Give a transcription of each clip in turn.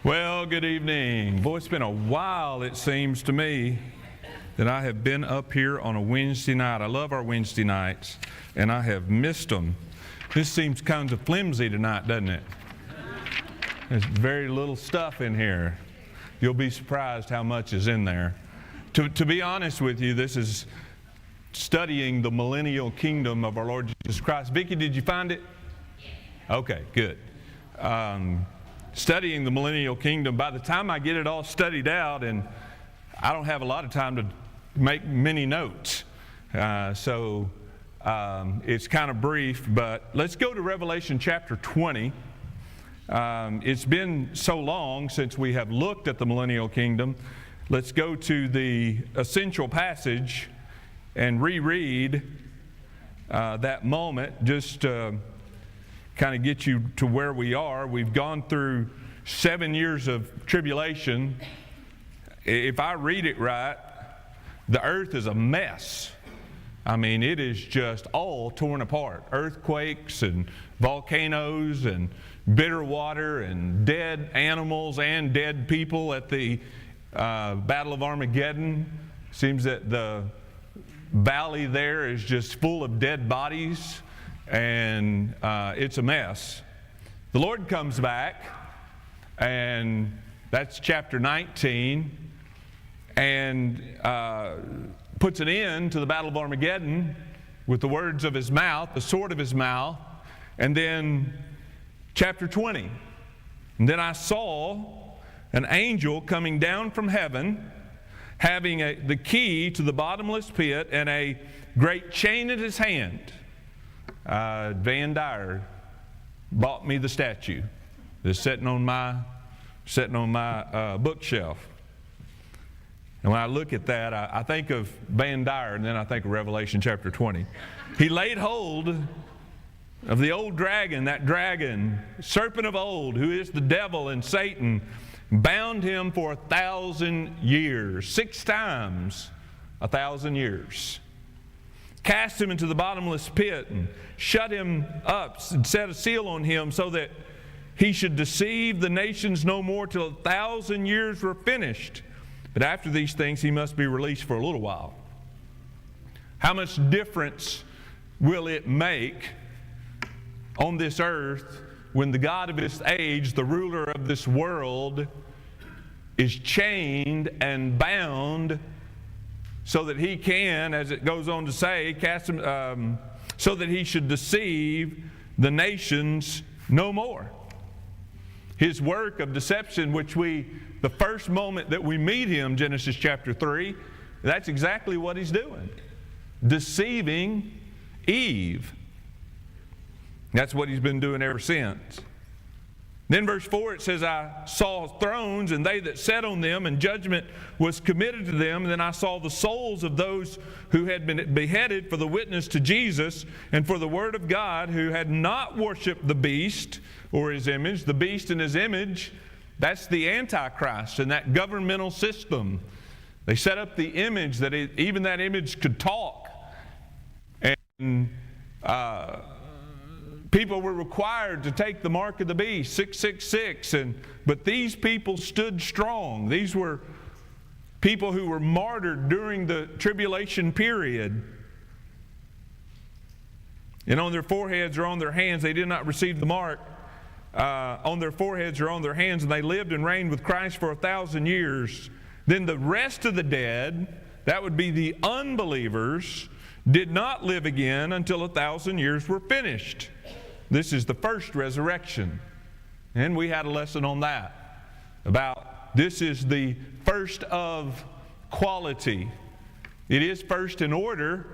Well, good evening. Boy, it's been a while, it seems to me, that I have been up here on a Wednesday night. I love our Wednesday nights, and I have missed them. This seems kind of flimsy tonight, doesn't it? There's very little stuff in here. You'll be surprised how much is in there. To be honest with you, this is studying the millennial kingdom of our Lord Jesus Christ. Vicki, did you find it? Okay, good. Studying the millennial kingdom. By the time I get it all studied out, and I don't have a lot of time to make many notes, so it's kind of brief, but let's go to Revelation chapter 20. It's been so long since we have looked at the millennial kingdom. Let's go to the essential passage and reread that moment, just kind of get you to where we are. We've gone through 7 years of tribulation. If I read it right, the earth is a mess. I mean, it is just all torn apart. Earthquakes and volcanoes and bitter water and dead animals and dead people at the Battle of Armageddon. Seems that the valley there is just full of dead bodies, and it's a mess. The Lord comes back, and that's chapter 19, and puts an end to the Battle of Armageddon with the words of His mouth, the sword of His mouth. And then chapter 20, and then I saw an angel coming down from heaven, having the key to the bottomless pit and a great chain in his hand. Van Dyer bought me the statue that's sitting on my bookshelf. And when I look at that, I think of Van Dyer, and then I think of Revelation chapter 20. He laid hold of the old dragon, that dragon, serpent of old, who is the devil and Satan, bound him for 1,000 years, 6 times 1,000 years. Cast him into the bottomless pit and shut him up and set a seal on him so that he should deceive the nations no more till 1,000 years were finished. But after these things he must be released for a little while. How much difference will it make on this earth when the God of this age, the ruler of this world, is chained and bound so that he can, as it goes on to say, cast him, so that he should deceive the nations no more. His work of deception, which the first moment that we meet him, Genesis chapter 3, that's exactly what he's doing. Deceiving Eve. That's what he's been doing ever since. Then verse 4, it says, I saw thrones, and they that sat on them, and judgment was committed to them. And then I saw the souls of those who had been beheaded for the witness to Jesus and for the word of God, who had not worshipped the beast or his image. The beast and his image, that's the Antichrist and that governmental system. They set up the image that even that image could talk. And people were required to take the mark of the beast, 666, but these people stood strong. These were people who were martyred during the tribulation period. And on their foreheads or on their hands, they did not receive the mark. On their foreheads or on their hands, and they lived and reigned with Christ for 1,000 years. Then the rest of the dead, that would be the unbelievers, did not live again until 1,000 years were finished. This is the first resurrection. And we had a lesson on that, about this is the first of quality. It is first in order,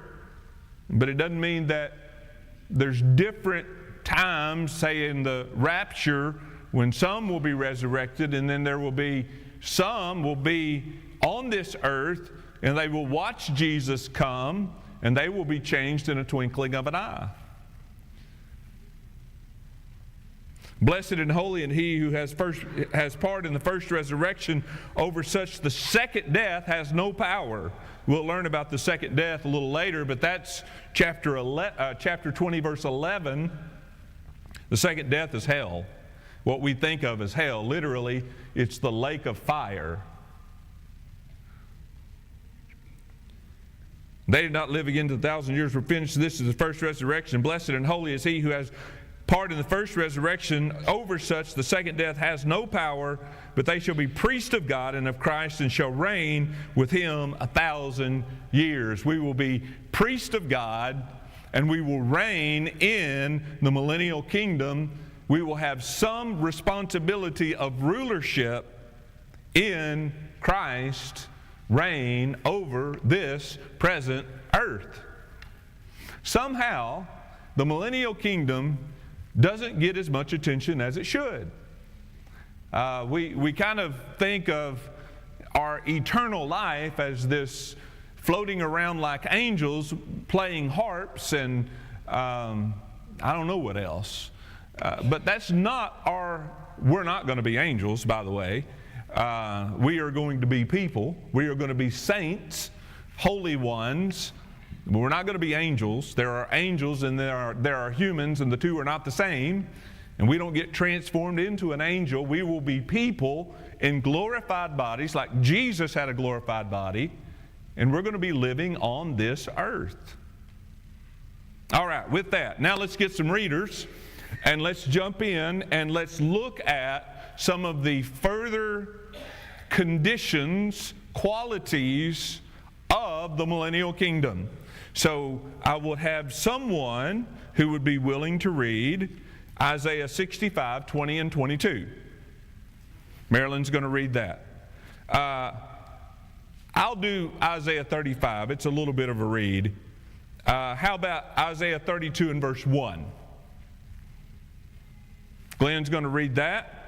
but it doesn't mean that there's different times, say in the rapture, when some will be resurrected, and then there will be some will be on this earth, and they will watch Jesus come, and they will be changed in a twinkling of an eye. Blessed and holy and he who has part in the first resurrection. Over such the second death has no power. We'll learn about the second death a little later, but that's chapter 20, verse 11. The second death is hell. what we think of as hell. Literally, it's the lake of fire. They did not live again till 1,000 years were finished. This is the first resurrection. Blessed and holy is he who has part in the first resurrection. Over such the second death has no power, but they shall be priests of God and of Christ, and shall reign with him 1,000 years. We will be priests of God, and we will reign in the millennial kingdom. We will have some responsibility of rulership in Christ, reign over this present earth. Somehow, the millennial kingdom doesn't get as much attention as it should. We kind of think of our eternal life as this floating around like angels playing harps and I don't know what else. But that's not we're not going to be angels, by the way. We are going to be people. We are going to be saints, holy ones. But we're not going to be angels. There are angels and there are humans, and the two are not the same. And we don't get transformed into an angel. We will be people in glorified bodies, like Jesus had a glorified body, and we're going to be living on this earth. All right, with that, now let's get some readers, and let's jump in and let's look at some of the further conditions, qualities of the millennial kingdom. So I will have someone who would be willing to read Isaiah 65, 20 and 22. Marilyn's going to read that. I'll do Isaiah 35. It's a little bit of a read. How about Isaiah 32 and verse 1? Glenn's going to read that.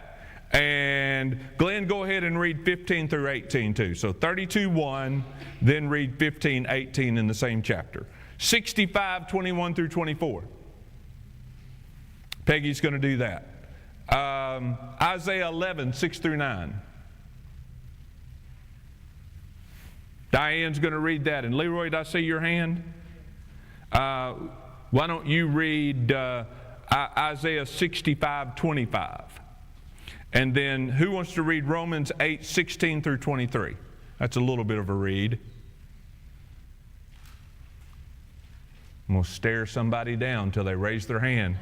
And Glenn, go ahead and read 15 through 18 too. So 32, 1, then read 15, 18 in the same chapter. 65, 21 through 24. Peggy's going to do that. Isaiah 11, 6 through 9. Diane's going to read that. And Leroy, did I see your hand? Why don't you read Isaiah 65, 25? And then who wants to read Romans 8, 16 through 23? That's a little bit of a read. I'm going to stare somebody down until they raise their hand.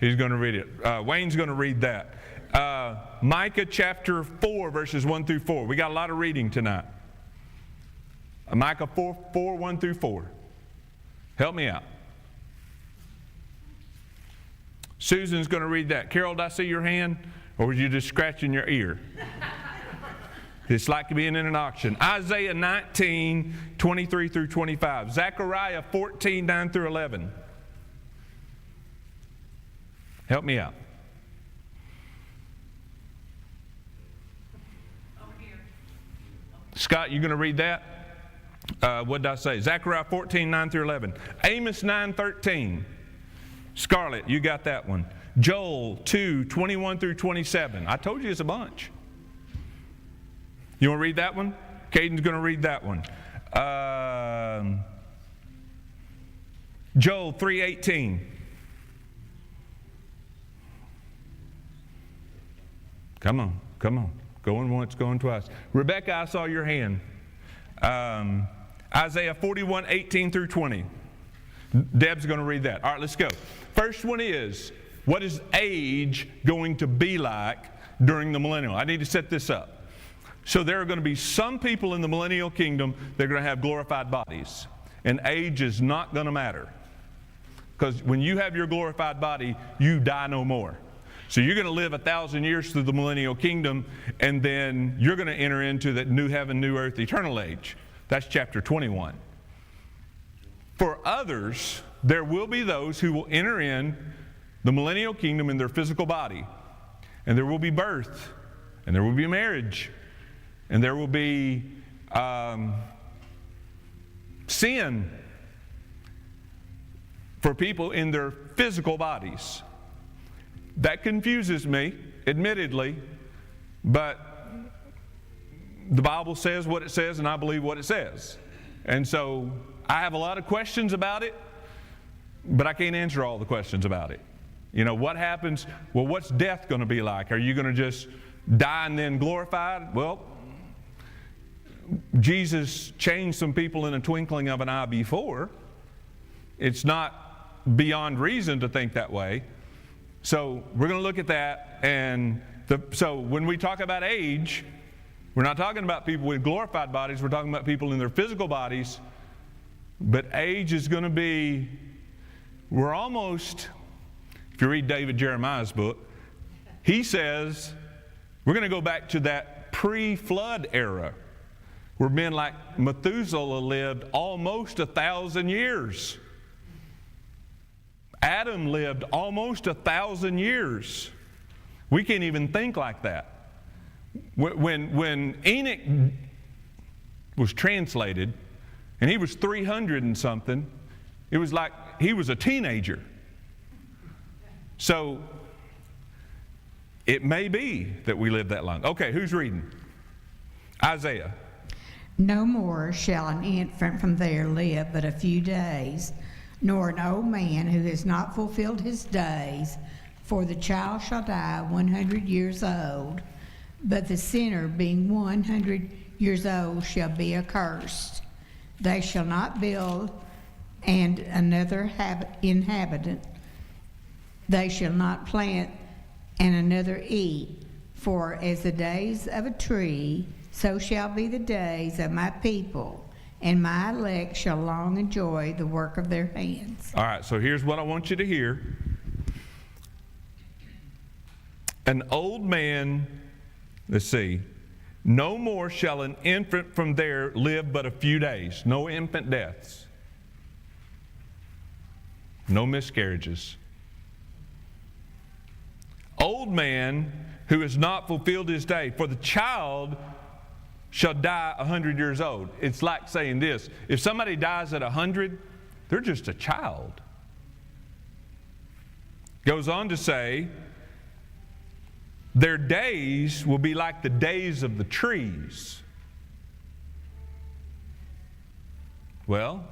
He's going to read it. Wayne's going to read that. Micah chapter 4, verses 1 through 4. We got a lot of reading tonight. Micah 4, 1 through 4. Help me out. Susan's going to read that. Carol, did I see your hand? Or were you just scratching your ear? It's like being in an auction. Isaiah 19, 23 through 25. Zechariah 14, 9 through 11. Help me out. Scott, you going to read that? What did I say? Zechariah 14, 9 through 11. Amos 9, 13. Scarlett, you got that one. Joel 2, 21 through 27. I told you it's a bunch. You want to read that one? Caden's going to read that one. Joel 3:18. Come on, come on. Going once, going twice. Rebecca, I saw your hand. Isaiah 41, 18 through 20. Deb's going to read that. All right, let's go. First one is, what is age going to be like during the millennial? I need to set this up. So there are going to be some people in the millennial kingdom that are going to have glorified bodies. And age is not going to matter. Because when you have your glorified body, you die no more. So you're going to live 1,000 years through the millennial kingdom, and then you're going to enter into that new heaven, new earth, eternal age. That's chapter 21. For others, there will be those who will enter in the millennial kingdom in their physical body. And there will be birth, and there will be marriage, and there will be sin for people in their physical bodies. That confuses me, admittedly, but the Bible says what it says, and I believe what it says. And so I have a lot of questions about it, but I can't answer all the questions about it. You know, what happens? Well, what's death going to be like? Are you going to just die and then glorified? Well, Jesus changed some people in a twinkling of an eye before. It's not beyond reason to think that way. So we're going to look at that. And so when we talk about age, we're not talking about people with glorified bodies. We're talking about people in their physical bodies. But age is going to be, we're almost, if you read David Jeremiah's book, he says we're going to go back to that pre-flood era where men like Methuselah lived almost 1,000 years. Adam lived almost 1,000 years. We can't even think like that. When Enoch was translated, and he was 300 and something, it was like he was a teenager. So it may be that we live that long. Okay, who's reading? Isaiah. No more shall an infant from there live but a few days, nor an old man who has not fulfilled his days, for the child shall die 100 years old, but the sinner being 100 years old shall be accursed. They shall not build, and another inhabitant. They shall not plant, and another eat. For as the days of a tree, so shall be the days of my people, and my elect shall long enjoy the work of their hands. All right, so here's what I want you to hear. An old man, let's see, no more shall an infant from there live but a few days. No infant deaths. No miscarriages. Old man who has not fulfilled his day, for the child shall die 100 years old. It's like saying this: if somebody dies at 100, they're just a child. Goes on to say, their days will be like the days of the trees. Well,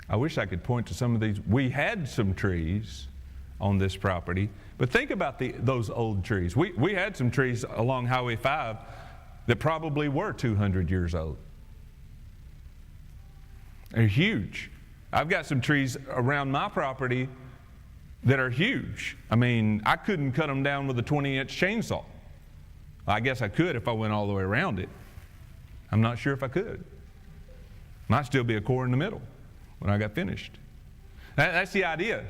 I wish I could point to some of these. We had some trees on this property, but think about those old trees. We had some trees along Highway 5 that probably were 200 years old. They're huge. I've got some trees around my property that are huge. I mean, I couldn't cut them down with a 20-inch chainsaw. I guess I could if I went all the way around it. I'm not sure if I could. Might still be a core in the middle when I got finished. That's the idea.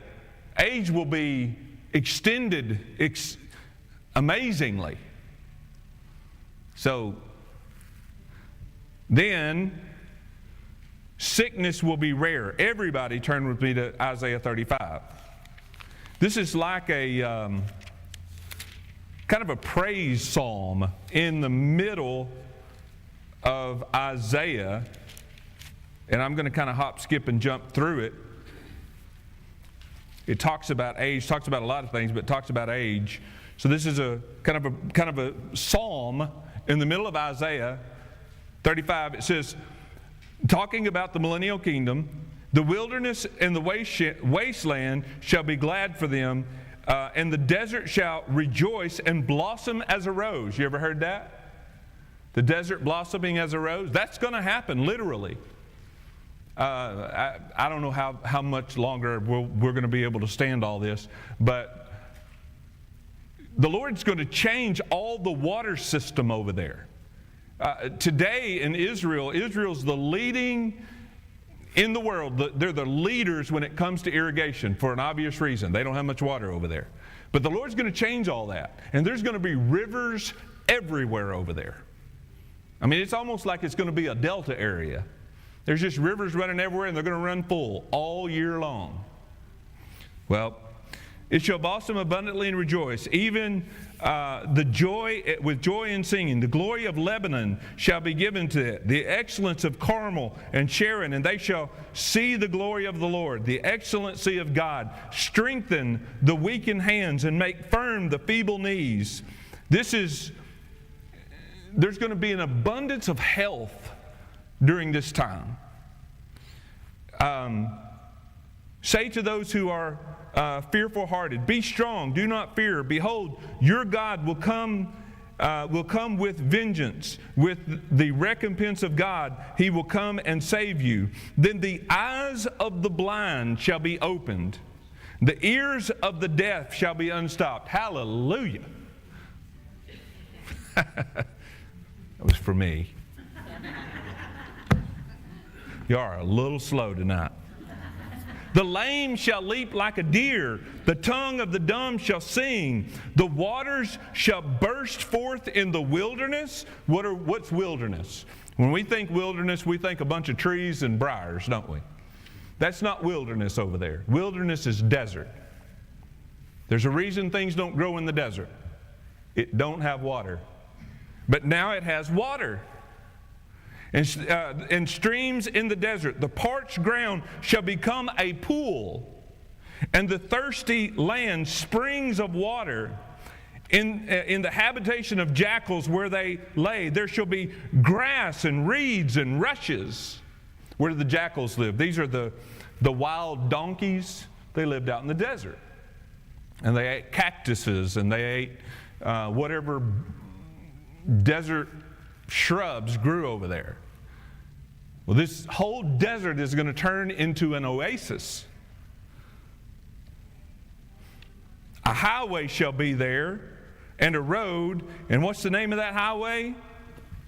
Age will be extended amazingly. So then sickness will be rare. Everybody turn with me to Isaiah 35. This is like a kind of a praise psalm in the middle of Isaiah. And I'm going to kind of hop, skip, and jump through it. It talks about age, talks about a lot of things, but talks about age. So this is a kind of a psalm in the middle of Isaiah 35. It says, talking about the millennial kingdom, the wilderness and the wasteland shall be glad for them, and the desert shall rejoice and blossom as a rose. You ever heard that? The desert blossoming as a rose? That's going to happen, literally. I don't know how much longer we're going to be able to stand all this, but the Lord's going to change all the water system over there. Today in Israel's the leading in the world. They're the leaders when it comes to irrigation for an obvious reason. They don't have much water over there. But the Lord's going to change all that, and there's going to be rivers everywhere over there. I mean, it's almost like it's going to be a delta area. There's just rivers running everywhere, and they're going to run full all year long. Well, it shall blossom abundantly and rejoice, even with joy and singing. The glory of Lebanon shall be given to it, the excellence of Carmel and Sharon, and they shall see the glory of the Lord, the excellency of God. Strengthen the weakened hands and make firm the feeble knees. There's going to be an abundance of health during this time. Say to those who are fearful-hearted, be strong, do not fear. Behold, your God will come with vengeance, with the recompense of God. He will come and save you. Then the eyes of the blind shall be opened. The ears of the deaf shall be unstopped. Hallelujah. That was for me. You are a little slow tonight. The lame shall leap like a deer. The tongue of the dumb shall sing. The waters shall burst forth in the wilderness. What's wilderness? When we think wilderness, we think a bunch of trees and briars, don't we? That's not wilderness over there. Wilderness is desert. There's a reason things don't grow in the desert. It don't have water. But now it has water. And streams in the desert. The parched ground shall become a pool, and the thirsty land springs of water. In the habitation of jackals where they lay, there shall be grass and reeds and rushes. Where do the jackals live? These are the wild donkeys. They lived out in the desert. And they ate cactuses, and they ate whatever desert shrubs grew over there. Well, this whole desert is going to turn into an oasis. A highway shall be there, and a road. And what's the name of that highway?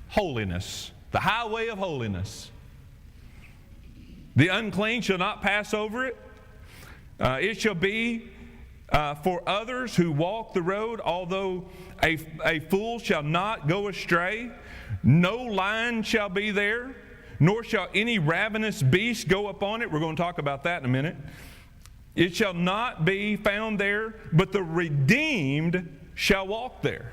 Holiness. The highway of holiness. The unclean shall not pass over it. It shall be for others who walk the road, although a fool shall not go astray. No lion shall be there, nor shall any ravenous beast go upon it. We're going to talk about that in a minute. It shall not be found there, but the redeemed shall walk there.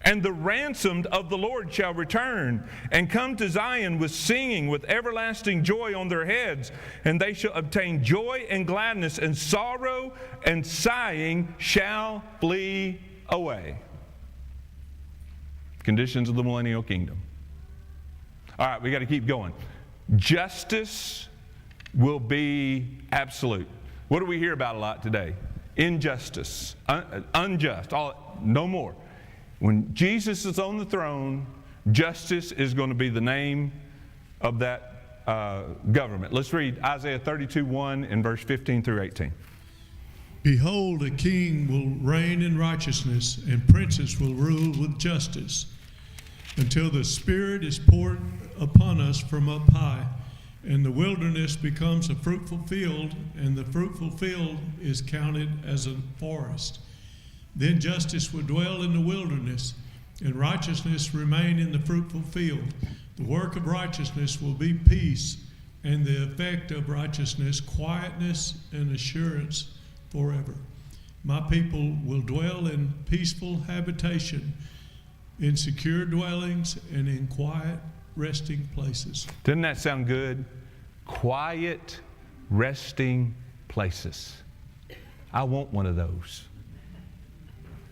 And the ransomed of the Lord shall return and come to Zion with singing, with everlasting joy on their heads. And they shall obtain joy and gladness, and sorrow and sighing shall flee away. Conditions of the millennial kingdom. All right, we got to keep going. Justice will be absolute. What do we hear about a lot today? Injustice, unjust, no more. When Jesus is on the throne, justice is going to be the name of that government. Let's read Isaiah 32:1 and verse 15 through 18. Behold, a king will reign in righteousness, and princes will rule with justice, until the Spirit is poured upon us from up high, and the wilderness becomes a fruitful field, and the fruitful field is counted as a forest. Then justice will dwell in the wilderness, and righteousness remain in the fruitful field. The work of righteousness will be peace, and the effect of righteousness, quietness and assurance forever. My people will dwell in peaceful habitation, in secure dwellings, and in quiet resting places. Doesn't that sound good? Quiet resting places. I want one of those.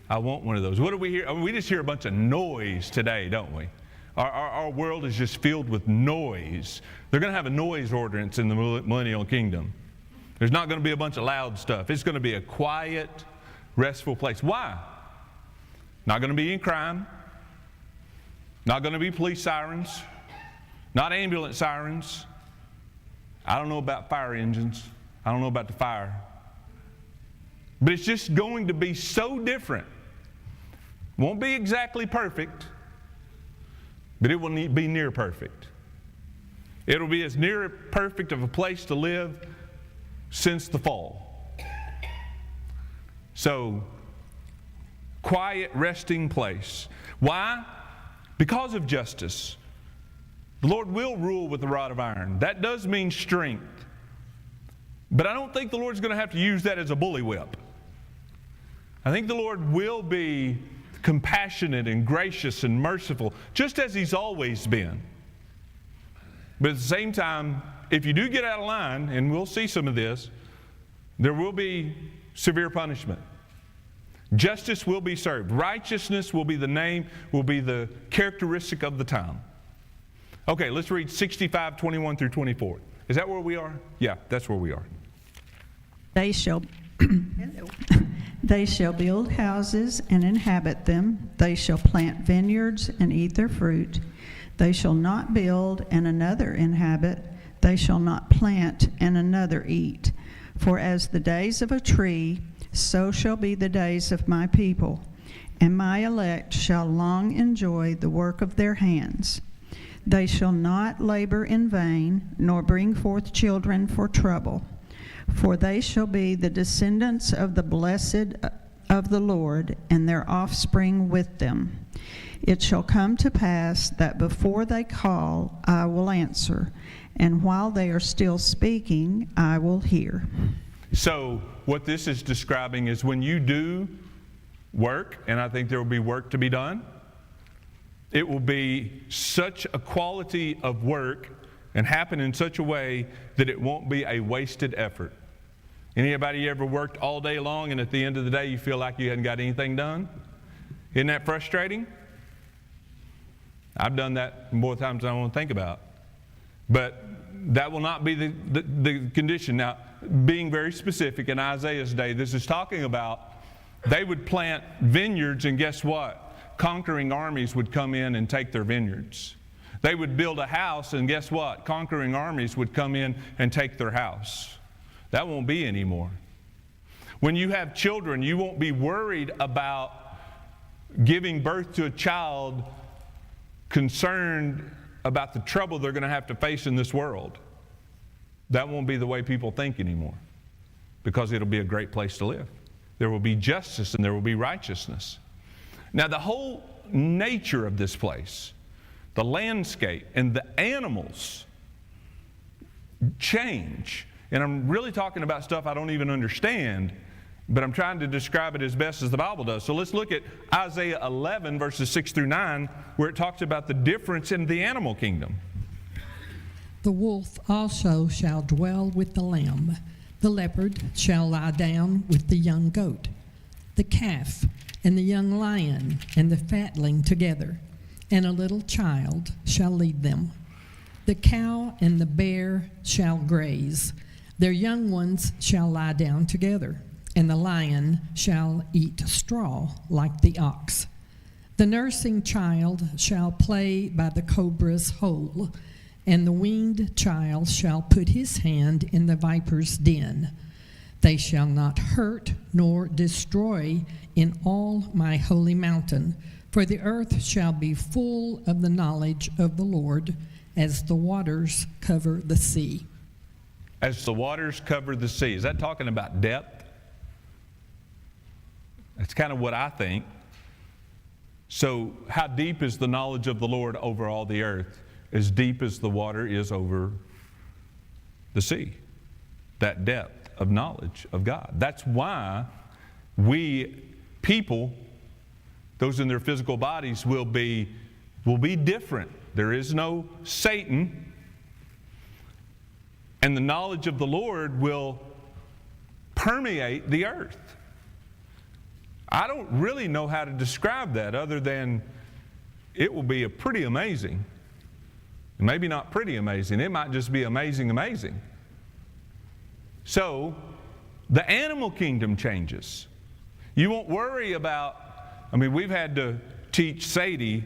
I want one of those. What do we hear? I mean, we just hear a bunch of noise today, don't we? Our world is just filled with noise. They're going to have a noise ordinance in the millennial kingdom. There's not going to be a bunch of loud stuff. It's going to be a quiet, restful place. Why? Not going to be any crime. Not going to be police sirens. Not ambulance sirens. I don't know about fire engines. I don't know about the fire. But it's just going to be so different. Won't be exactly perfect, but it will be near perfect. It'll be as near perfect of a place to live since the fall. So, quiet, resting place. Why? Because of justice. The Lord will rule with the rod of iron. That does mean strength. But I don't think the Lord's going to have to use that as a bully whip. I think the Lord will be compassionate and gracious and merciful, just as He's always been. But at the same time, if you do get out of line, and we'll see some of this, there will be severe punishment. Justice will be served. Righteousness will be the name, will be the characteristic of the time. Okay, let's read 65:21 through 24. Is that where we are? Yeah, that's where we are. They shall They shall build houses and inhabit them. They shall plant vineyards and eat their fruit. They shall not build and another inhabit. They shall not plant and another eat. For as the days of a tree, so shall be the days of my people, and my elect shall long enjoy the work of their hands. They shall not labor in vain, nor bring forth children for trouble. For they shall be the descendants of the blessed of the Lord, and their offspring with them. It shall come to pass that before they call, I will answer, and while they are still speaking, I will hear. So what this is describing is when you do work, and I think there will be work to be done, it will be such a quality of work and happen in such a way that it won't be a wasted effort. Anybody ever worked all day long and at the end of the day you feel like you hadn't got anything done? Isn't that frustrating? I've done that more times than I want to think about. But that will not be the condition. Now, being very specific, in Isaiah's day, this is talking about they would plant vineyards, and guess what? Conquering armies would come in and take their vineyards. They would build a house, and guess what? Conquering armies would come in and take their house. That won't be anymore. When you have children, you won't be worried about giving birth to a child concerned about the trouble they're going to have to face in this world. That won't be the way people think anymore, because it'll be a great place to live. There will be justice and there will be righteousness. Now, the whole nature of this place, the landscape and the animals change. And I'm really talking about stuff I don't even understand, but I'm trying to describe it as best as the Bible does. So let's look at Isaiah 11, verses 6 through 9, where it talks about the difference in the animal kingdom. The wolf also shall dwell with the lamb. The leopard shall lie down with the young goat. The calf and the young lion and the fatling together, and a little child shall lead them. The cow and the bear shall graze. Their young ones shall lie down together, and the lion shall eat straw like the ox. The nursing child shall play by the cobra's hole, and the weaned child shall put his hand in the viper's den. They shall not hurt nor destroy in all my holy mountain, for the earth shall be full of the knowledge of the Lord, as the waters cover the sea. As the waters cover the sea. Is that talking about depth? That's kind of what I think. So how deep is the knowledge of the Lord over all the earth? As deep as the water is over the sea. That depth of knowledge of God. That's why we people, those in their physical bodies, will be different. There is no Satan. And the knowledge of the Lord will permeate the earth. I don't really know how to describe that other than it will be a pretty amazing. Maybe not pretty amazing. It might just be amazing, amazing. So, the animal kingdom changes. You won't worry about, we've had to teach Sadie,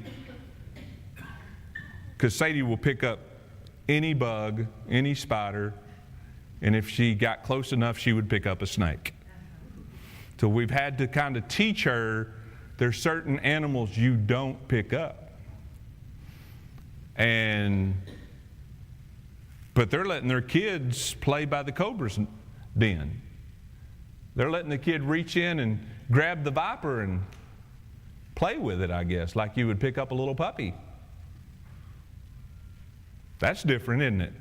because Sadie will pick up any bug, any spider, and if she got close enough, she would pick up a snake. So we've had to kind of teach her there's certain animals you don't pick up. But they're letting their kids play by the cobra's den. They're letting the kid reach in and grab the viper and play with it, I guess, like you would pick up a little puppy. That's different, isn't it?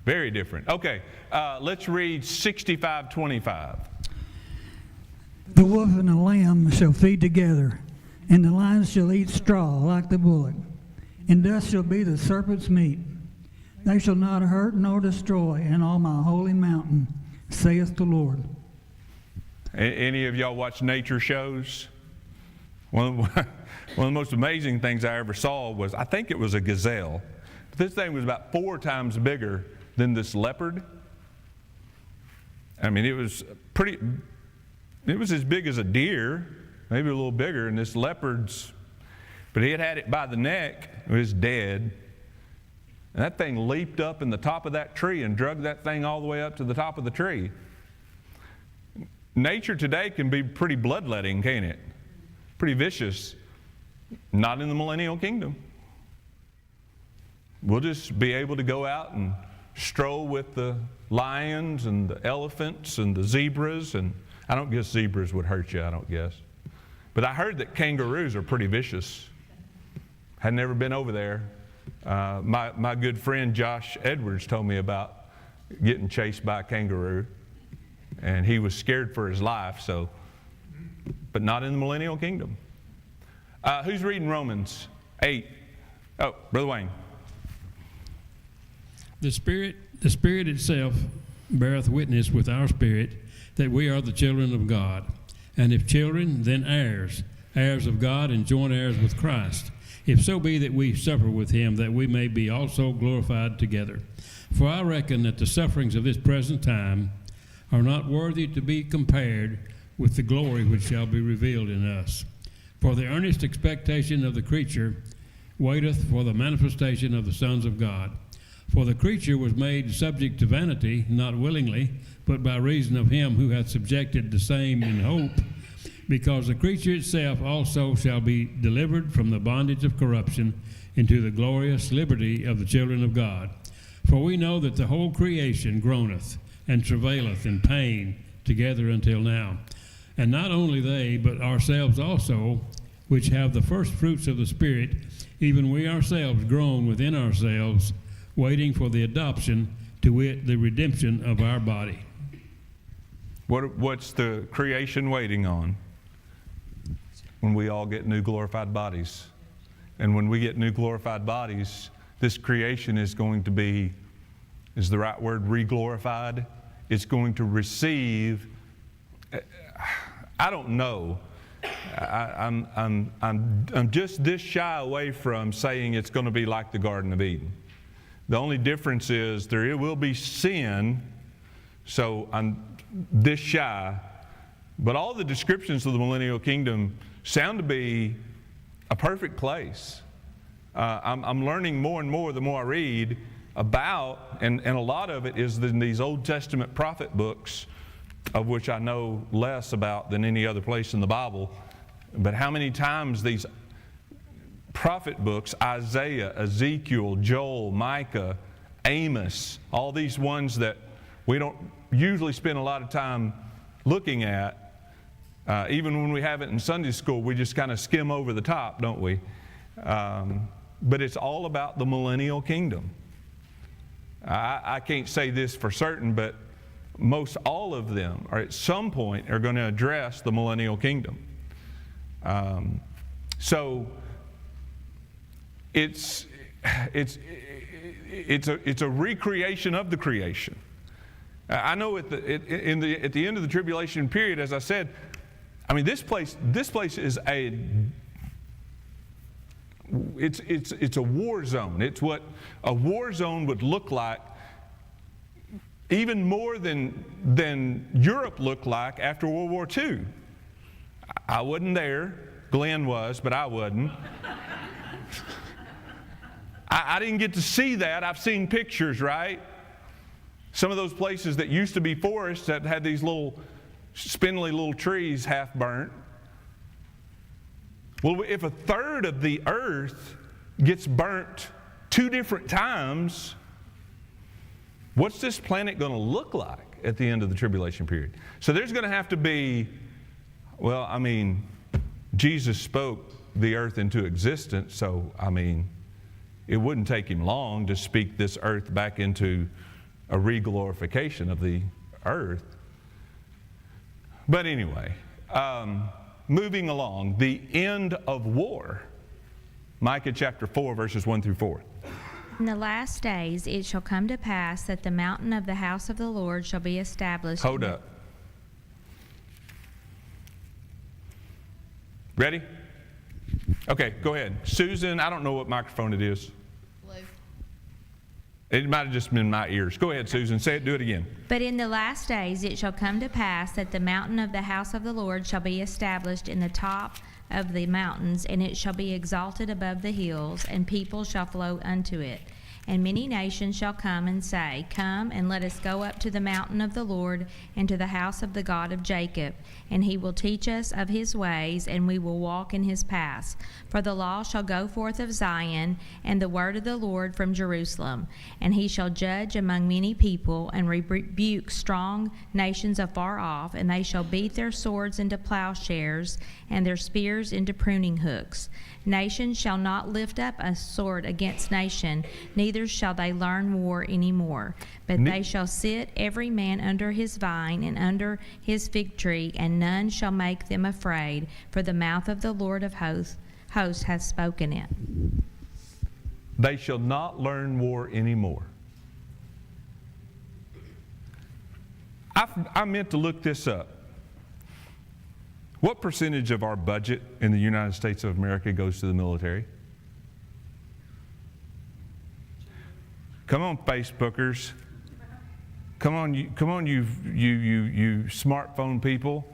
Very different. Okay, let's read 65:25. The wolf and the lamb shall feed together, and the lion shall eat straw like the bullock, and thus shall be the serpent's meat. They shall not hurt nor destroy in all my holy mountain, saith the Lord. Any of y'all watch nature shows? One of the most amazing things I ever saw was, I think it was a gazelle. This thing was about 4 times bigger than this leopard. I mean, it was as big as a deer, maybe a little bigger, and this leopard's, but he had it by the neck. It was dead. And that thing leaped up in the top of that tree and dragged that thing all the way up to the top of the tree. Nature today can be pretty bloodletting, can't it? Pretty vicious. Not in the millennial kingdom. We'll just be able to go out and stroll with the lions and the elephants and the zebras. And I don't guess zebras would hurt you, I don't guess. But I heard that kangaroos are pretty vicious. Had never been over there. My good friend Josh Edwards told me about getting chased by a kangaroo. And he was scared for his life, so, but not in the millennial kingdom. Who's reading Romans 8? Oh, Brother Wayne. The Spirit itself beareth witness with our spirit that we are the children of God. And if children, then heirs, heirs of God and joint heirs with Christ. If so be that we suffer with him, that we may be also glorified together. For I reckon that the sufferings of this present time are not worthy to be compared with the glory which shall be revealed in us. For the earnest expectation of the creature waiteth for the manifestation of the sons of God. For the creature was made subject to vanity, not willingly, but by reason of him who hath subjected the same in hope, because the creature itself also shall be delivered from the bondage of corruption into the glorious liberty of the children of God. For we know that the whole creation groaneth and travaileth in pain together until now. And not only they, but ourselves also, which have the first fruits of the Spirit, even we ourselves groan within ourselves, waiting for the adoption, to wit, the redemption of our body. What's the creation waiting on? When we all get new glorified bodies. And when we get new glorified bodies, this creation is going to be, is the right word, re-glorified? It's going to receive, I don't know. I'm just this shy away from saying it's going to be like the Garden of Eden. The only difference is there will be sin, so I'm this shy. But all the descriptions of the millennial kingdom sound to be a perfect place. I'm learning more and more the more I read about, and a lot of it is in these Old Testament prophet books, of which I know less about than any other place in the Bible. But how many times these prophet books, Isaiah, Ezekiel, Joel, Micah, Amos, all these ones that we don't usually spend a lot of time looking at, even when we have it in Sunday school, we just kind of skim over the top, don't we? But it's all about the millennial kingdom. I can't say this for certain, but most all of them are at some point are going to address the millennial kingdom. So it's a recreation of the creation. I know at the end of the tribulation period, as I said, I mean this place is it's a war zone. It's what a war zone would look like, even more than Europe looked like after World War II. I wasn't there. Glenn was, but I wasn't. I didn't get to see that. I've seen pictures, right? Some of those places that used to be forests that had these little spindly little trees half burnt. Well, if a third of the earth gets burnt 2 different times, what's this planet going to look like at the end of the tribulation period? So there's going to have to be, well, I mean, Jesus spoke the earth into existence, so, I mean, it wouldn't take him long to speak this earth back into a re-glorification of the earth. But anyway, moving along, the end of war. Micah chapter 4, verses 1 through 4. In the last days it shall come to pass that the mountain of the house of the Lord shall be established. Hold up. Ready? Okay, go ahead. Susan, I don't know what microphone it is. Blue. It might have just been my ears. Go ahead, Susan. Say it. Do it again. But in the last days it shall come to pass that the mountain of the house of the Lord shall be established in the top of the mountains, and it shall be exalted above the hills, and people shall flow unto it. And many nations shall come and say, Come, and let us go up to the mountain of the Lord, and to the house of the God of Jacob. And he will teach us of his ways, and we will walk in his paths. For the law shall go forth of Zion, and the word of the Lord from Jerusalem. And he shall judge among many people, and rebuke strong nations afar off, and they shall beat their swords into plowshares, and their spears into pruning hooks. Nation shall not lift up a sword against nation, neither shall they learn war any more. But they shall sit every man under his vine and under his fig tree, and none shall make them afraid, for the mouth of the Lord of hosts hath spoken it. They shall not learn war anymore. I meant to look this up. What percentage of our budget in the United States of America goes to the military? Come on, Facebookers. Come on, you smartphone people.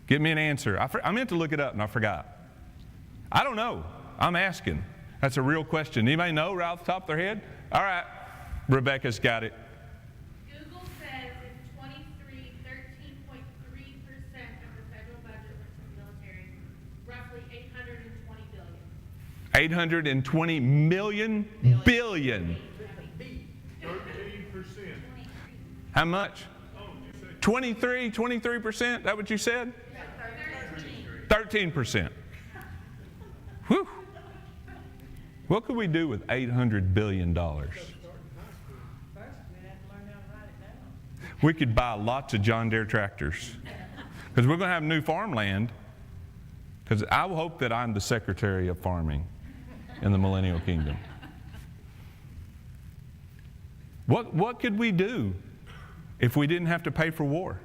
Give me an answer. I meant to look it up and I forgot. I don't know. I'm asking. That's a real question. Anybody know right off the top of their head? All right. Rebecca's got it. Google says it's 13.3% of the federal budget went to the military, roughly $820 billion. 820 million billion. 13%. How much? 23%? That what you said? 13%. Whew. What could we do with $800 billion? We could buy lots of John Deere tractors. Because we're going to have new farmland. Because I will hope that I'm the Secretary of Farming in the Millennial Kingdom. What could we do if we didn't have to pay for war?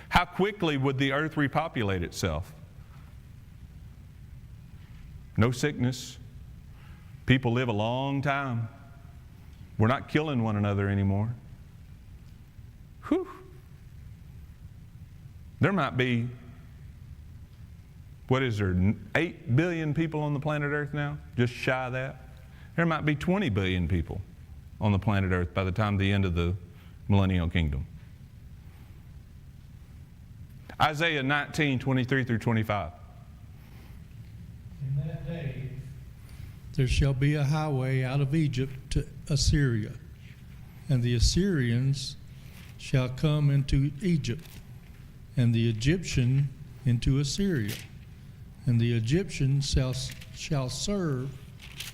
How quickly would the earth repopulate itself? No sickness. People live a long time. We're not killing one another anymore. Whew. There might be, 8 billion people on the planet Earth now? Just shy of that. There might be 20 billion people on the planet Earth by the time the end of the Millennial Kingdom. Isaiah 19:23 through 25. In that day there shall be a highway out of Egypt to Assyria, and the Assyrians shall come into Egypt, and the Egyptian into Assyria, and the Egyptians shall serve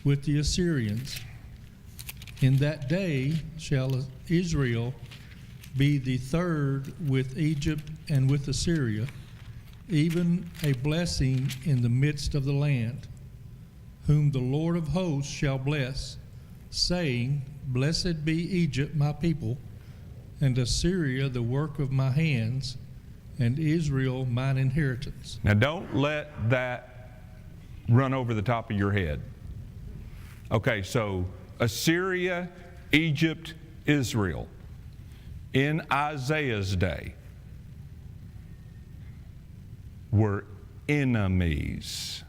with the Assyrians. In that day shall Israel be the third with Egypt and with Assyria, even a blessing in the midst of the land, whom the Lord of hosts shall bless, saying, Blessed be Egypt, my people, and Assyria, the work of my hands, and Israel, mine inheritance. Now don't let that run over the top of your head. Okay, so Assyria, Egypt, Israel. In Isaiah's day, were enemies.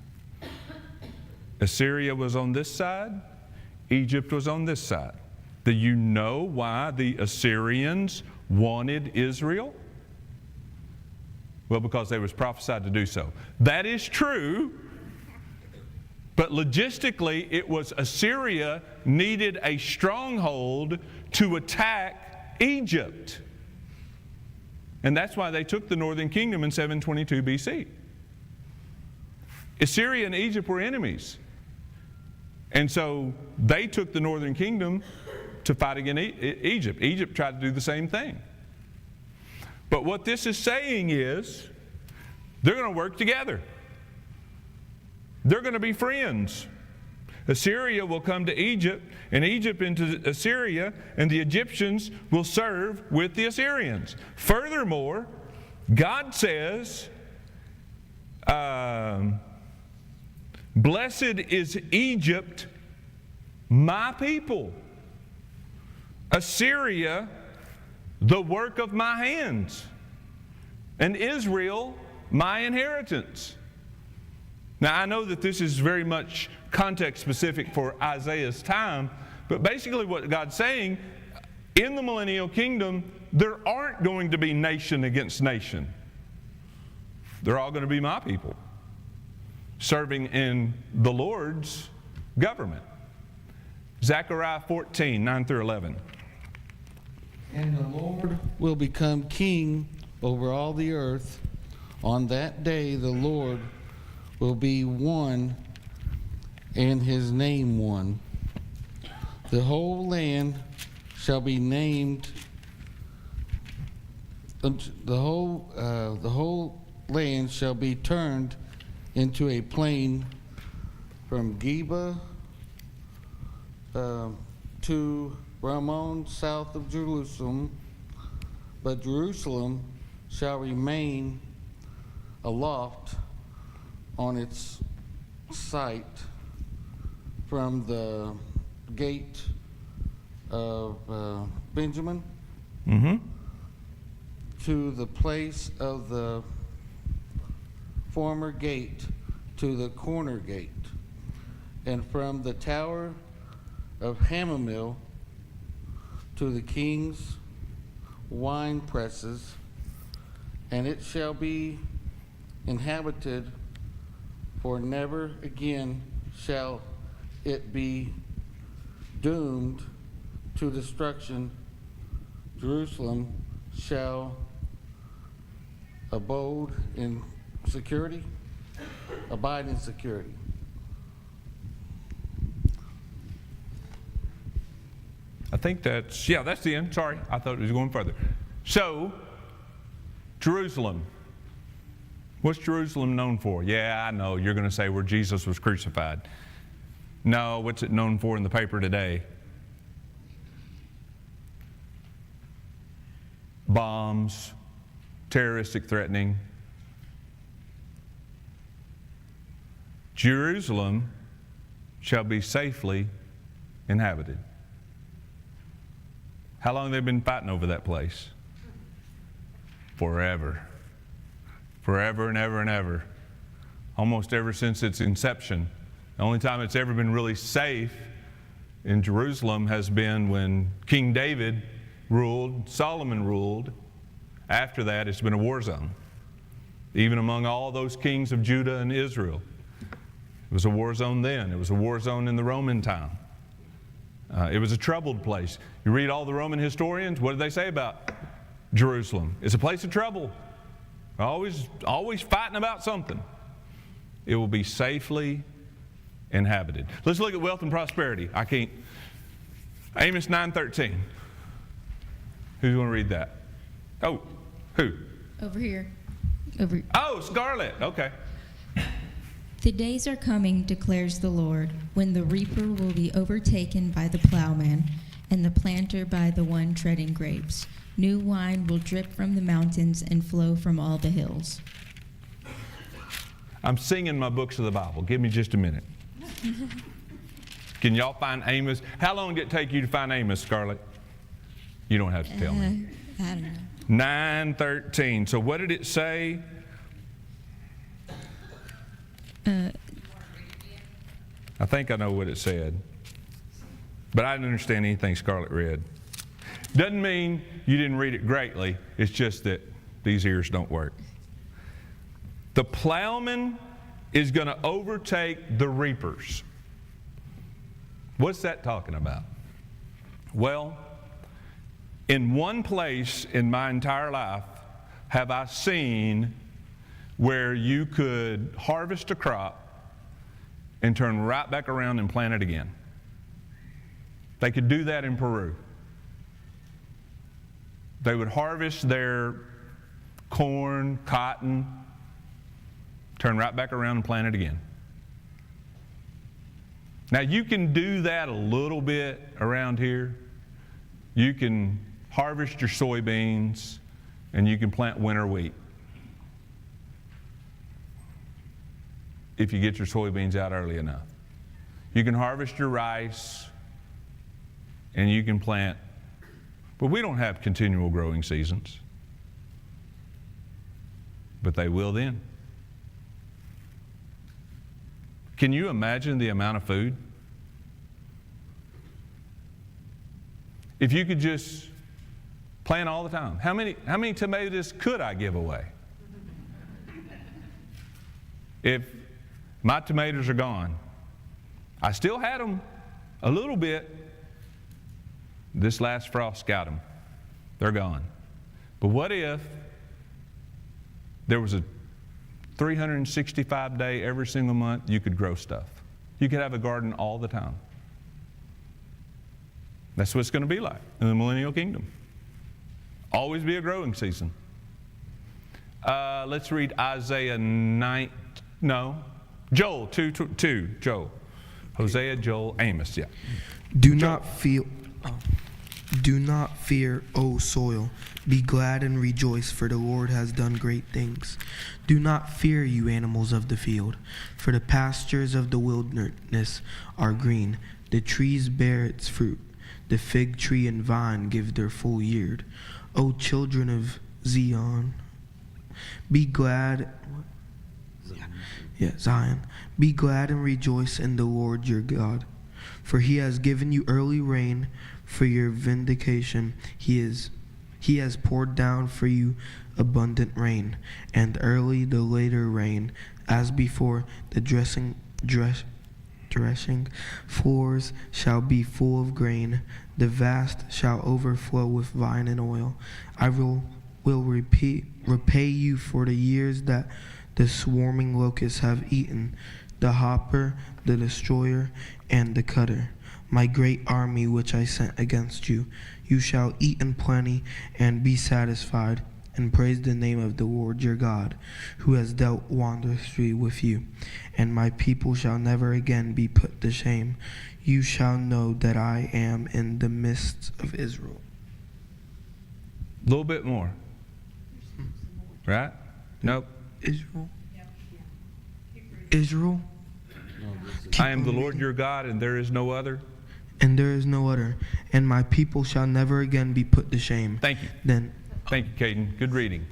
Assyria was on this side, Egypt was on this side. Do you know why the Assyrians wanted Israel? Well, because they was prophesied to do so. That is true, but logistically, it was Assyria needed a stronghold to attack Egypt. And that's why they took the northern kingdom in 722 BC. Assyria and Egypt were enemies. And so they took the northern kingdom to fight against Egypt. Egypt tried to do the same thing. But what this is saying is they're going to work together. They're going to be friends. Assyria will come to Egypt, and Egypt into Assyria, and the Egyptians will serve with the Assyrians. Furthermore, God says, blessed is Egypt my people. Assyria, the work of my hands. And Israel, my inheritance. Now, I know that this is very much context specific for Isaiah's time, but basically what God's saying, in the millennial kingdom, there aren't going to be nation against nation. They're all going to be my people, serving in the Lord's government. Zechariah 14, 9 through 11. And the Lord will become king over all the earth. On that day the Lord will be one, and his name one. The whole land shall be named. The whole land shall be turned into a plain from Geba to Ramon, south of Jerusalem, but Jerusalem shall remain aloft on its site from the gate of Benjamin to the place of the former gate to the corner gate, and from the tower of Hanamel to the king's wine presses, and it shall be inhabited, for never again shall it be doomed to destruction. Jerusalem shall abide in security. I think that's the end. Sorry, I thought it was going further. So, Jerusalem. What's Jerusalem known for? Yeah, I know, you're going to say where Jesus was crucified. No, what's it known for in the paper today? Bombs, terroristic threatening. Jerusalem shall be safely inhabited. How long have they been fighting over that place? Forever. Forever and ever and ever. Almost ever since its inception. The only time it's ever been really safe in Jerusalem has been when King David ruled, Solomon ruled. After that, it's been a war zone. Even among all those kings of Judah and Israel. It was a war zone then. It was a war zone in the Roman time. It was a troubled place. You read all the Roman historians, what do they say about Jerusalem? It's a place of trouble. Always fighting about something. It will be safely inhabited. Let's look at wealth and prosperity. Amos 9:13. Who's going to read that? Oh, who? Over here. Oh, Scarlett. Okay. The days are coming, declares the Lord, when the reaper will be overtaken by the plowman, and the planter by the one treading grapes. New wine will drip from the mountains and flow from all the hills. I'm singing my books of the Bible. Give me just a minute. Can y'all find Amos? How long did it take you to find Amos, Scarlett? You don't have to tell me. I don't know. 9:13. So what did it say? I think I know what it said. But I didn't understand anything Scarlett read. Doesn't mean you didn't read it greatly. It's just that these ears don't work. The plowman is going to overtake the reapers. What's that talking about? Well, in one place in my entire life have I seen where you could harvest a crop and turn right back around and plant it again. They could do that in Peru. They would harvest their corn, cotton, turn right back around and plant it again. Now you can do that a little bit around here. You can harvest your soybeans and you can plant winter wheat. If you get your soybeans out early enough. You can harvest your rice and you can plant. But we don't have continual growing seasons. But they will then. Can you imagine the amount of food? If you could just plant all the time, how many tomatoes could I give away? If my tomatoes are gone, I still had them a little bit. This last frost got them. They're gone. But what if there was a 365-day every single month you could grow stuff? You could have a garden all the time. That's what it's going to be like in the millennial kingdom. Always be a growing season. Let's read Isaiah 9. No, Joel 2. Joel, Hosea, Joel, Amos. Yeah. Do not fear, O soil. Be glad and rejoice, for the Lord has done great things. Do not fear, you animals of the field, for the pastures of the wilderness are green. The trees bear its fruit. The fig tree and vine give their full year. O children of Zion, be glad. Zion. Be glad and rejoice in the Lord your God, for he has given you early rain for your vindication. He has poured down for you abundant rain, and early the later rain. As before, the threshing floors shall be full of grain. The vast shall overflow with wine and oil. I will repay you for the years that the swarming locusts have eaten, the hopper, the destroyer, and the cutter, my great army which I sent against you. You shall eat in plenty and be satisfied, and praise the name of the Lord your God, who has dealt wondrously with you. And my people shall never again be put to shame. You shall know that I am in the midst of Israel. A little bit more. Right? Nope. Israel. I am the Lord your God, and there is no other. And there is no other. And my people shall never again be put to shame. Thank you. Thank you, Caden. Good reading.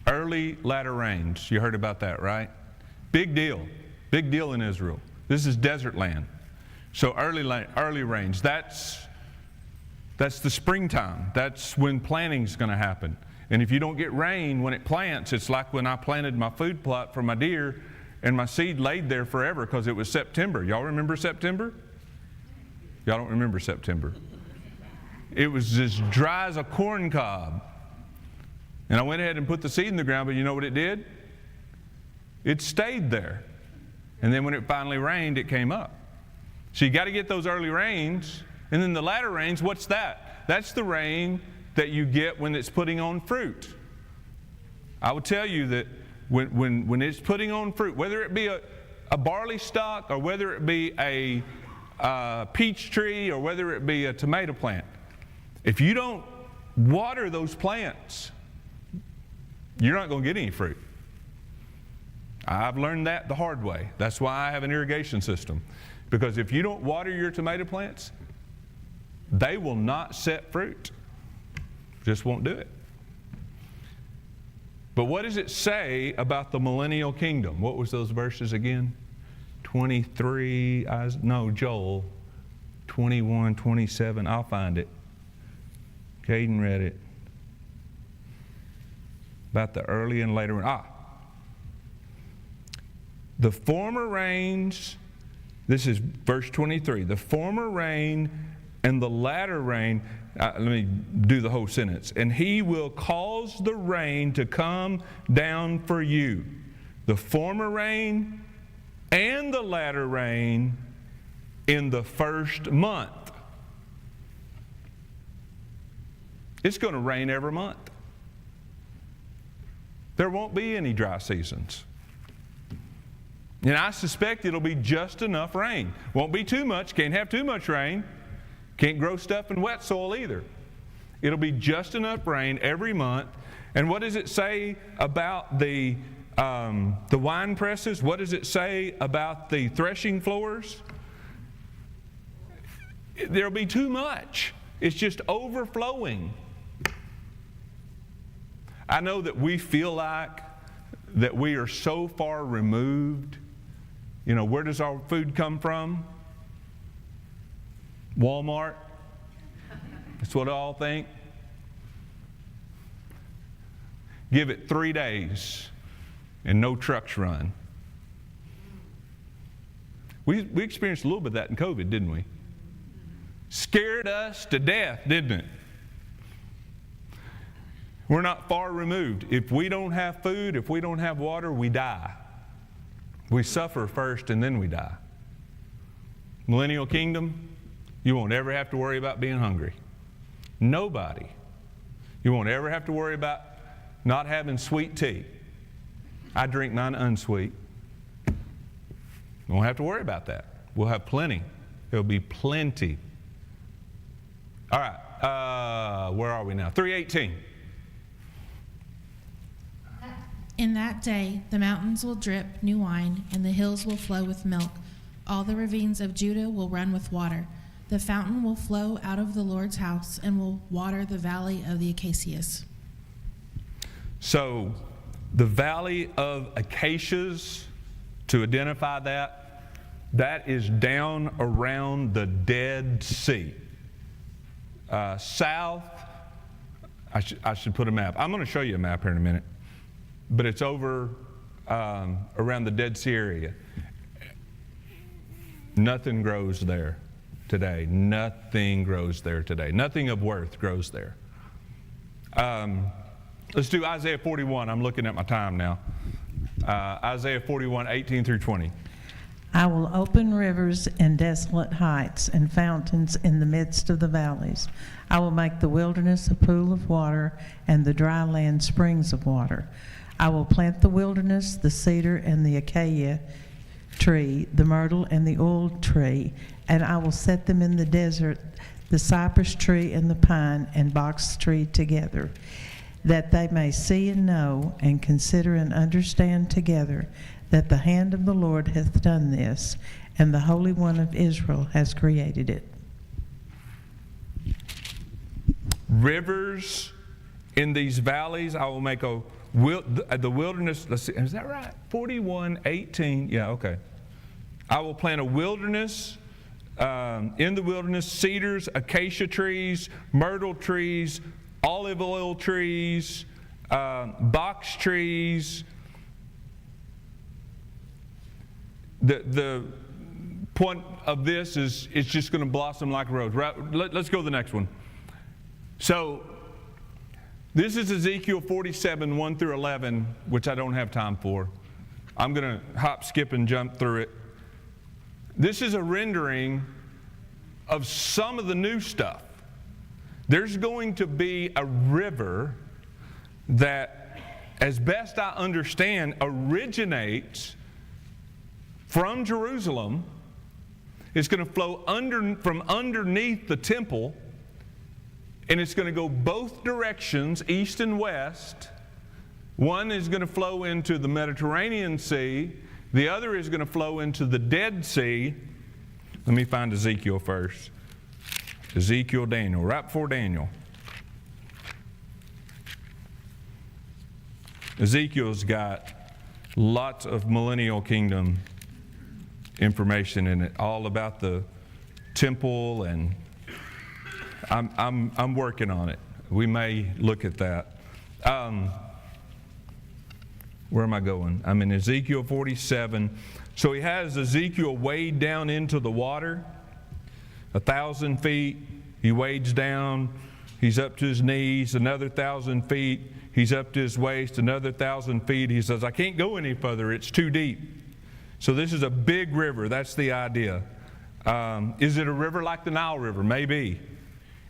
Early, latter rains. You heard about that, right? Big deal. Big deal in Israel. This is desert land. So early rains. That's the springtime. That's when planting's going to happen. And if you don't get rain when it plants, it's like when I planted my food plot for my deer and my seed laid there forever because it was September. Y'all remember September? Y'all don't remember September. It was as dry as a corn cob. And I went ahead and put the seed in the ground, but you know what it did? It stayed there. And then when it finally rained, it came up. So you got to get those early rains. And then the latter rains, what's that? That's the rain that you get when it's putting on fruit. I would tell you that when it's putting on fruit, whether it be a barley stalk or whether it be a peach tree or whether it be a tomato plant, if you don't water those plants, you're not going to get any fruit. I've learned that the hard way. That's why I have an irrigation system. Because if you don't water your tomato plants, they will not set fruit. Just won't do it. But what does it say about the millennial kingdom? What was those verses again? 23, Joel 21, 27. I'll find it. Caden read it. About the early and later rain. The former rains, this is verse 23, the former rain and the latter rain, let me do the whole sentence. And he will cause the rain to come down for you, the former rain and the latter rain in the first month. It's going to rain every month. There won't be any dry seasons. And I suspect it'll be just enough rain. Won't be too much, can't have too much rain. Can't grow stuff in wet soil either. It'll be just enough rain every month. And what does it say about the wine presses? What does it say about the threshing floors? there'll be too much. It's just overflowing. I know that we feel like that we are so far removed. You know, where does our food come from? Walmart? That's what I all think. Give it 3 days and no trucks run. We experienced a little bit of that in COVID, didn't we? Scared us to death, didn't it? We're not far removed. If we don't have food, if we don't have water, we die. We suffer first and then we die. Millennial kingdom, you won't ever have to worry about being hungry. Nobody. You won't ever have to worry about not having sweet tea. I drink mine unsweet. You won't have to worry about that. We'll have plenty. There'll be plenty. All right, where are we now? 3:18. In that day, the mountains will drip new wine, and the hills will flow with milk. All the ravines of Judah will run with water. The fountain will flow out of the Lord's house and will water the valley of the acacias. So, the valley of acacias, to identify that is down around the Dead Sea. South, I should put a map. I'm going to show you a map here in a minute. But it's over around the Dead Sea area. Nothing grows there today. Nothing grows there today. Nothing of worth grows there. Let's do Isaiah 41. I'm looking at my time now. Isaiah 41, 18 through 20. I will open rivers in desolate heights and fountains in the midst of the valleys. I will make the wilderness a pool of water and the dry land springs of water. I will plant the wilderness, the cedar and the acacia tree, the myrtle and the oil tree, and I will set them in the desert, the cypress tree and the pine and box tree together, that they may see and know and consider and understand together that the hand of the Lord hath done this, and the Holy One of Israel has created it. Rivers in these valleys, I will make the wilderness, let's see, is that right? 41:18, yeah, okay. I will plant a wilderness, in the wilderness, cedars, acacia trees, myrtle trees, olive oil trees, box trees. The point of this is it's just going to blossom like a rose. Right? Let's go to the next one. So, this is Ezekiel 47, 1 through 11, which I don't have time for. I'm going to hop, skip, and jump through it. This is a rendering of some of the new stuff. There's going to be a river that, as best I understand, originates from Jerusalem. It's going to flow from underneath the temple, and it's going to go both directions, east and west. One is going to flow into the Mediterranean Sea. The other is going to flow into the Dead Sea. Let me find Ezekiel first. Ezekiel, Daniel, right before Daniel. Ezekiel's got lots of millennial kingdom information in it, all about the temple, and I'm working on it. We may look at that. Where am I going? I'm in Ezekiel 47. So he has Ezekiel wade down into the water, 1,000 feet. He wades down. He's up to his knees. Another 1,000 feet. He's up to his waist. Another 1,000 feet. He says, I can't go any further. It's too deep. So this is a big river. That's the idea. Is it a river like the Nile River? Maybe.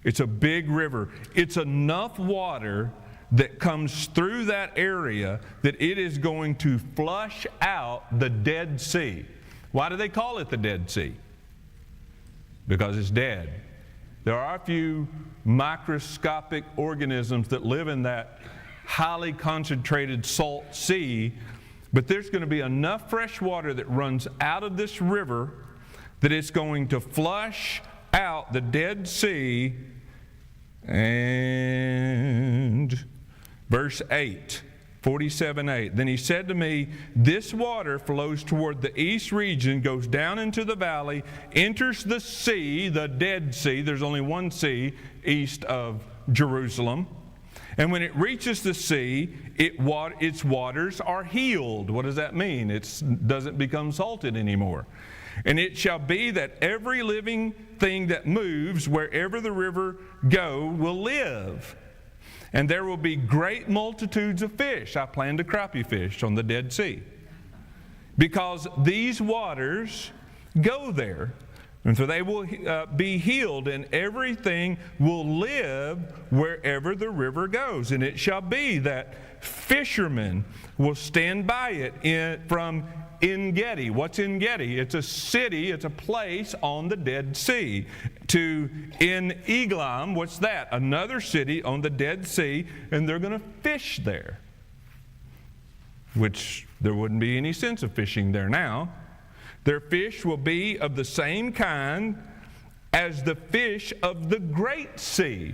It's a big river. It's enough water that comes through that area that it is going to flush out the Dead Sea. Why do they call it the Dead Sea? Because it's dead. There are a few microscopic organisms that live in that highly concentrated salt sea, but there's going to be enough fresh water that runs out of this river that it's going to flush out the Dead Sea, and verse 8, 47:8. Then he said to me, this water flows toward the east region, goes down into the valley, enters the sea, the Dead Sea. There's only one sea east of Jerusalem. And when it reaches the sea, its waters are healed. What does that mean? It doesn't become salted anymore. And it shall be that every living thing that moves wherever the river go will live. And there will be great multitudes of fish. I plan to crappie fish on the Dead Sea, because these waters go there. And so they will be healed, and everything will live wherever the river goes. And it shall be that fishermen will stand by it from En-Gedi. What's En-Gedi? It's a city, it's a place on the Dead Sea. To En-Eglam, what's that? Another city on the Dead Sea, and they're going to fish there. Which there wouldn't be any sense of fishing there now. Their fish will be of the same kind as the fish of the great sea,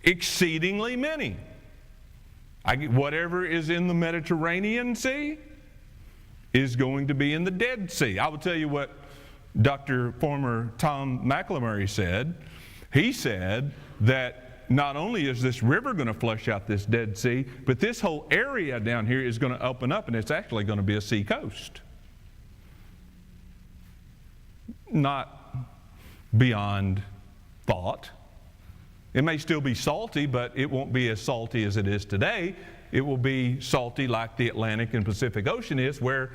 exceedingly many. Whatever is in the Mediterranean Sea is going to be in the Dead Sea. I will tell you what former Tom McLemurray said. He said that not only is this river going to flush out this Dead Sea, but this whole area down here is going to open up, and it's actually going to be a sea coast. Not beyond thought. It may still be salty, but it won't be as salty as it is today. It will be salty like the Atlantic and Pacific Ocean is, where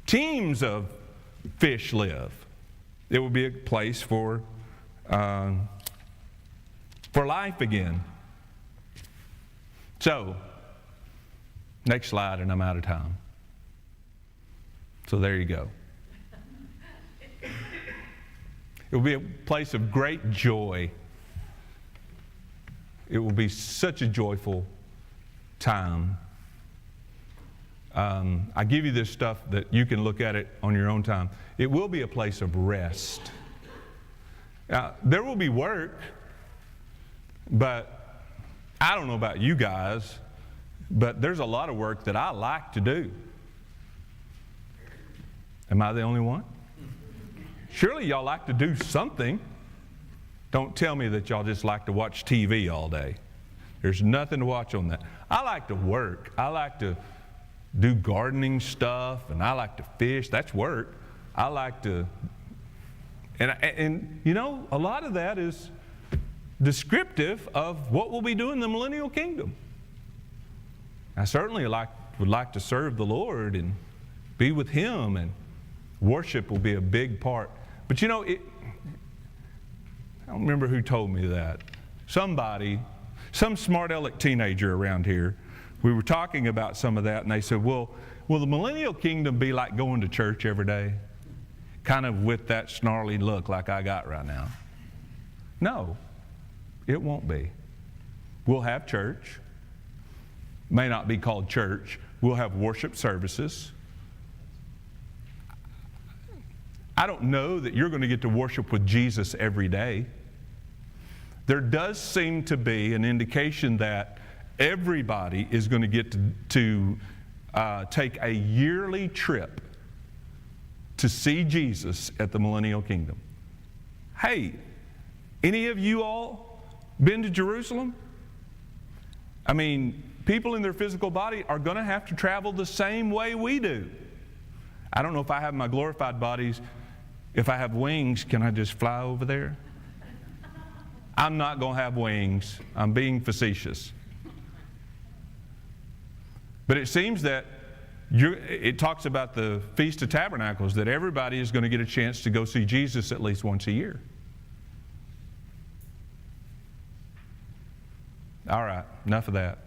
teams of fish live. It will be a place for life again. So, next slide, and I'm out of time. So there you go. It will be a place of great joy. It will be such a joyful time. I give you this stuff that you can look at it on your own time. It will be a place of rest. There will be work, but I don't know about you guys, but there's a lot of work that I like to do. Am I the only one? Surely y'all like to do something. Don't tell me that y'all just like to watch TV all day. There's nothing to watch on that. I like to work. I like to do gardening stuff, and I like to fish. That's work. I like to, and you know, a lot of that is descriptive of what we'll be doing in the Millennial Kingdom. I certainly would like to serve the Lord and be with Him, and worship will be a big part. But you know, I don't remember who told me that. Somebody, some smart aleck teenager around here, we were talking about some of that, and they said, well, will the Millennial Kingdom be like going to church every day? Kind of with that snarly look like I got right now. No, it won't be. We'll have church. May not be called church. We'll have worship services. I don't know that you're going to get to worship with Jesus every day. There does seem to be an indication that everybody is going to get to take a yearly trip to see Jesus at the Millennial Kingdom. Hey, any of you all been to Jerusalem? I mean, people in their physical body are going to have to travel the same way we do. I don't know if I have my glorified bodies. If I have wings, can I just fly over there? I'm not going to have wings. I'm being facetious. But it seems that it talks about the Feast of Tabernacles, that everybody is going to get a chance to go see Jesus at least once a year. All right, enough of that.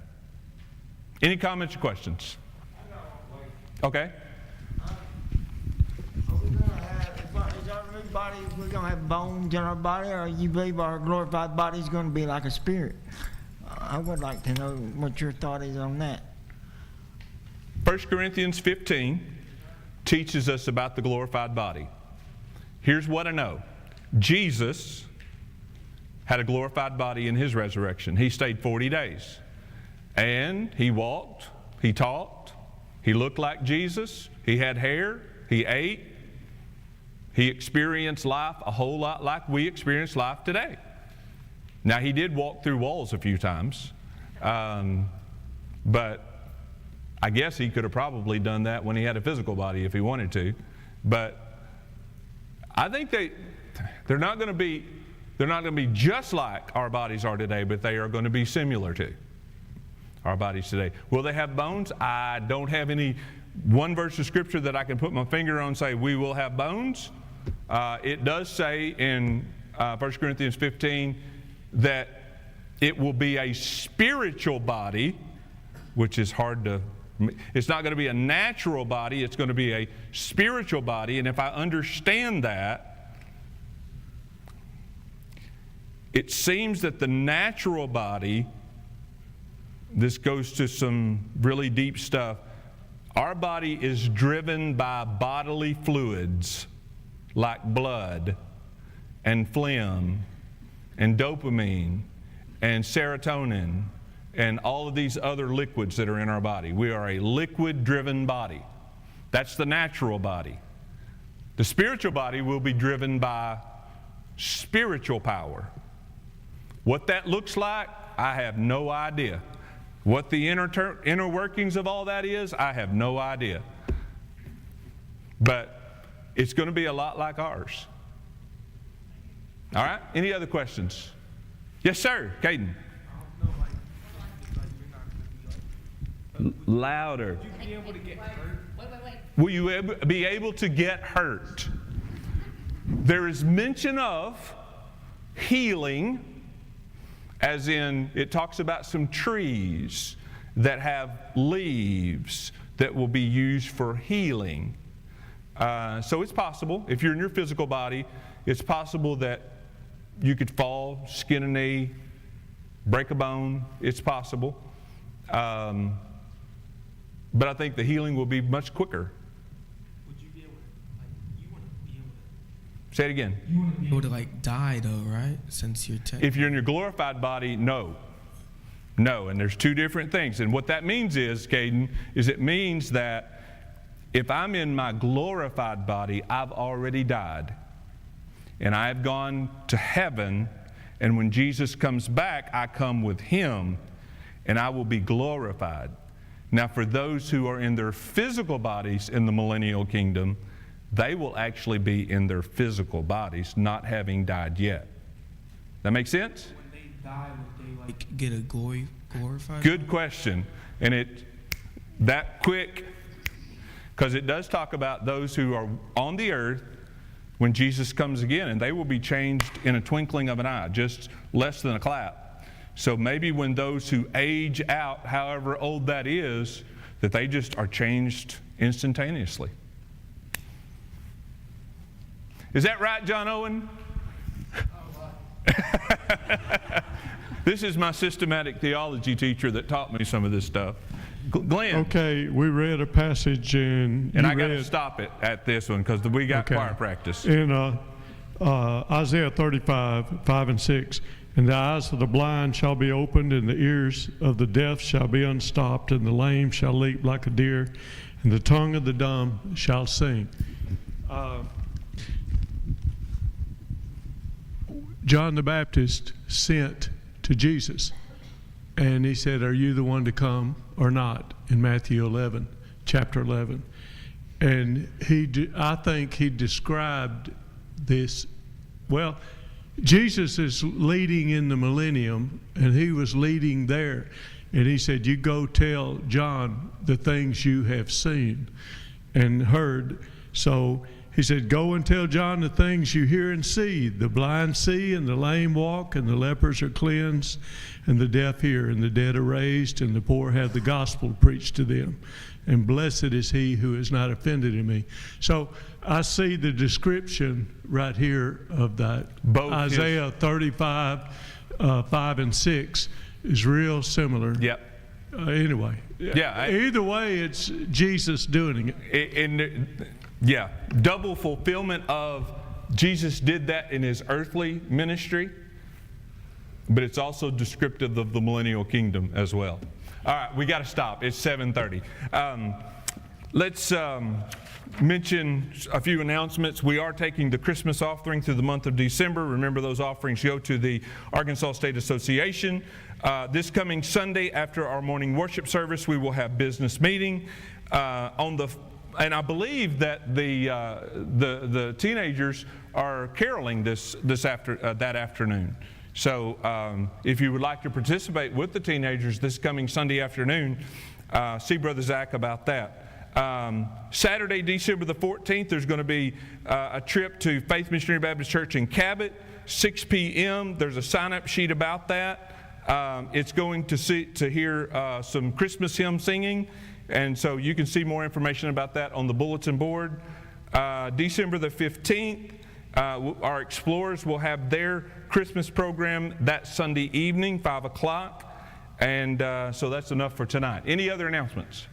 Any comments or questions? Okay. We're going to have bones in our body, or you believe our glorified body is going to be like a spirit? I would like to know what your thought is on that. 1 Corinthians 15 teaches us about the glorified body. Here's what I know. Jesus had a glorified body in his resurrection. He stayed 40 days. And he walked, he talked, he looked like Jesus, he had hair, he ate, he experienced life a whole lot like we experience life today. Now, he did walk through walls a few times, but I guess he could have probably done that when he had a physical body if he wanted to. But I think they're not going to be just like our bodies are today, but they are going to be similar to our bodies today. Will they have bones? I don't have any one verse of Scripture that I can put my finger on and say we will have bones. It does say in 1 Corinthians 15 that it will be a spiritual body, which is hard to... It's not going to be a natural body, it's going to be a spiritual body. And if I understand that, it seems that the natural body, this goes to some really deep stuff, our body is driven by bodily fluids like blood and phlegm and dopamine and serotonin and all of these other liquids that are in our body. We are a liquid-driven body. That's the natural body. The spiritual body will be driven by spiritual power. What that looks like, I have no idea. What the inner workings of all that is, I have no idea. But it's going to be a lot like ours. All right? Any other questions? Yes, sir. Caden. Louder. Will you be able to get hurt? There is mention of healing, as in it talks about some trees that have leaves that will be used for healing. So it's possible, if you're in your physical body, it's possible that you could fall, skin a knee, break a bone. It's possible. But I think the healing will be much quicker. Would you be able to, you want to be able to... Say it again. You want to be able to die though, right? Since you're If you're in your glorified body, no. No, and there's two different things. And what that means is, Caden, is it means that if I'm in my glorified body, I've already died. And I've gone to heaven, and when Jesus comes back, I come with Him, and I will be glorified. Now, for those who are in their physical bodies in the millennial kingdom, they will actually be in their physical bodies, not having died yet. That make sense? When they die, would they get a glorified? Good question. And it that quick, because it does talk about those who are on the earth when Jesus comes again, and they will be changed in a twinkling of an eye, just less than a clap. So maybe when those who age out, however old that is, that they just are changed instantaneously. Is that right, John Owen? This is my systematic theology teacher that taught me some of this stuff. Glenn. Okay, we read a passage in... And I got to stop it at this one because we got choir practice. In Isaiah 35, 5 and 6, and the eyes of the blind shall be opened, and the ears of the deaf shall be unstopped, and the lame shall leap like a deer, and the tongue of the dumb shall sing. John the Baptist sent to Jesus, and he said, "Are you the one to come or not?" in Matthew 11, chapter 11. And I think he described this, well, Jesus is leading in the millennium, and he was leading there. And he said, "You go tell John the things you have seen and heard." So he said, "Go and tell John the things you hear and see. The blind see, and the lame walk, and the lepers are cleansed, and the deaf hear, and the dead are raised, and the poor have the gospel preached to them. And blessed is he who is not offended in me." So I see the description right here of that. Both Isaiah 35, 5 and 6 is real similar. Yep. Anyway. Yeah. Either way, it's Jesus doing it. Yeah, double fulfillment of Jesus did that in his earthly ministry, but it's also descriptive of the millennial kingdom as well. All right, we got to stop. It's 7:30. Let's mention a few announcements. We are taking the Christmas offering through the month of December. Remember, those offerings go to the Arkansas State Association. This coming Sunday after our morning worship service, we will have business meeting and I believe that the teenagers are caroling that afternoon. So if you would like to participate with the teenagers this coming Sunday afternoon, see Brother Zach about that. Saturday, December the 14th, there's going to be a trip to Faith Missionary Baptist Church in Cabot, 6 p.m. There's a sign-up sheet about that. It's going to hear some Christmas hymn singing, and so you can see more information about that on the bulletin board. December the 15th, our Explorers will have their Christmas program that Sunday evening, 5 o'clock, and so that's enough for tonight. Any other announcements?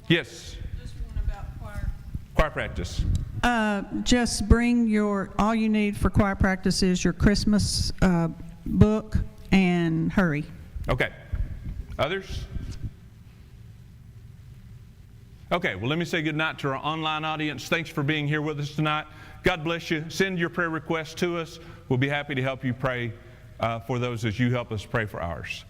Yes. Just one about choir. Choir practice. Just bring all you need for choir practice is your Christmas book, and hurry. Okay. Others? Okay, well, let me say good night to our online audience. Thanks for being here with us tonight. God bless you. Send your prayer requests to us. We'll be happy to help you pray for those as you help us pray for ours.